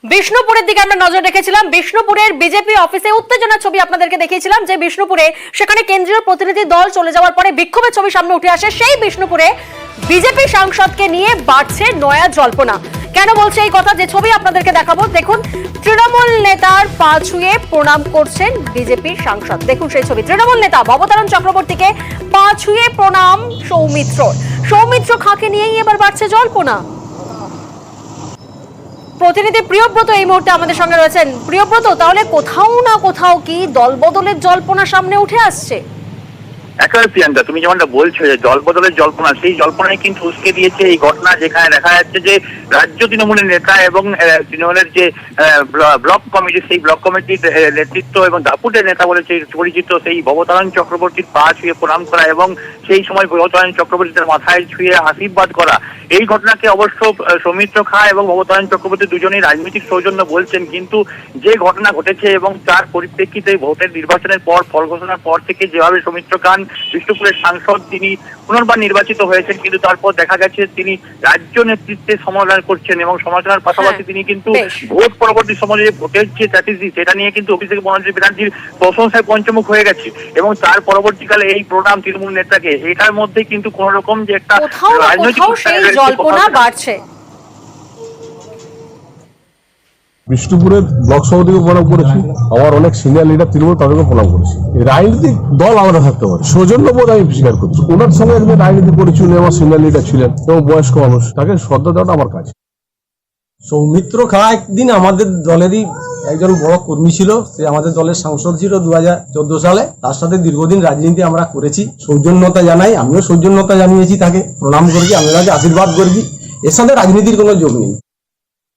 বিষ্ণুপুরের দিকে আমরা নজর রেখেছিলাম। বিষ্ণুপুরের বিজেপি অফিসে উত্তেজনার ছবি আপনাদেরকে দেখিয়েছিলাম যে বিষ্ণুপুরে সেখানে কেন্দ্রীয় প্রতিনিধি দল চলে যাওয়ার পরে বিক্ষোভের ছবি সামনে উঠে আসে। সেই বিষ্ণুপুরে বিজেপি সাংসদকে নিয়ে বাড়ছে নয়া জল্পনা। কেন বলছে এই কথা, যে ছবি আপনাদেরকে দেখাবো দেখুন। তৃণমূল নেতার পা ছুঁয়ে প্রণাম করছেন বিজেপি সাংসদ। দেখুন সেই ছবি, তৃণমূল নেতা ভবতারণ চক্রবর্তীকে পা ছুঁয়ে প্রণাম সৌমিত্র খাঁকে নিয়েই এবার বাড়ছে জল্পনা। প্রতিনিধি প্রিয়ব্রত এই মুহূর্তে আমাদের সঙ্গে রয়েছেন। প্রিয়ব্রত, তাহলে কোথাও না কোথাও কি দলবদলের জল্পনা সামনে উঠে আসছে? একেবারে প্রিয়াঙ্কা, তুমি যেমনটা বলছো যে দলবদলের জল্পনা, সেই জল্পনায় কিন্তু উস্কে দিয়েছে এই ঘটনা, যেখানে দেখা যাচ্ছে যে রাজ্য তৃণমূলের নেতা এবং তৃণমূলের যে ব্লক কমিটি, সেই ব্লক কমিটির নেতৃত্ব এবং দাপুটের নেতা বলে পরিচিত সেই ভবতারণ চক্রবর্তীর পা ছুঁয়ে প্রণাম করা এবং সেই সময় ভবতারণ চক্রবর্তীর মাথায় ছুঁয়ে আশীর্বাদ করা। এই ঘটনাকে অবশ্য সৌমিত্র খাঁ এবং ভবতারণ চক্রবর্তী দুজনেই রাজনৈতিক সৌজন্য বলছেন, কিন্তু যে ঘটনা ঘটেছে এবং তার পরিপ্রেক্ষিতে ভোটের নির্বাচনের পর ফল ঘোষণার পর থেকে যেভাবে সৌমিত্র খাঁ বিষ্ণুপুরের সাংসদ তিনি পুনর্বার নির্বাচিত হয়েছেন, কিন্তু তারপর দেখা গেছে তিনি রাজ্য নেতৃত্বে সমালোচনা করছেন এবং সমালোচনার পাশাপাশি তিনি কিন্তু ভোট পরবর্তী সময়ে যে ভোটের যে স্ট্র্যাটেজি সেটা নিয়ে কিন্তু অভিষেক ব্যানার্জির প্রশংসায় পঞ্চমুখ হয়ে গেছে এবং তার পরবর্তীকালে এই প্রোগ্রাম তৃণমূল নেতাকে, এটার মধ্যে কিন্তু কোন রকম যে একটা রাজনৈতিক জল্পনা বাড়ছে। বিষ্ণুপুরের ব্লক সভাপতিকে প্রণাম করেছি, আমার অনেক সিনিয়র লিডার তৃণমূল তাদেরকে প্রণাম করেছি। রাজনৈতিক দল আমরা থাকতে পারি, সৌজন্যবোধ আমি স্বীকার করছি। ওনার সঙ্গে একদিন রাজনীতি করেছি, উনি আমার সিনিয়র লিডার ছিলেন এবং বয়স্ক মানুষ, তাকে শ্রদ্ধা দেওয়াটা আমার কাজ। সৌমিত্র খাঁ একদিন আমাদের দলেরই একজন বড় কর্মী ছিল, সে আমাদের দলের সাংসদ ছিল 2014 সালে। তার সাথে দীর্ঘদিন রাজনীতি আমরা করেছি, সৌজন্যতা জানাই, আমিও সৌজন্যতা জানিয়েছি, তাকে প্রণাম করেছি, আমি তাকে আশীর্বাদ করেছি। এর সাথে রাজনীতির কোনো যোগ নেই।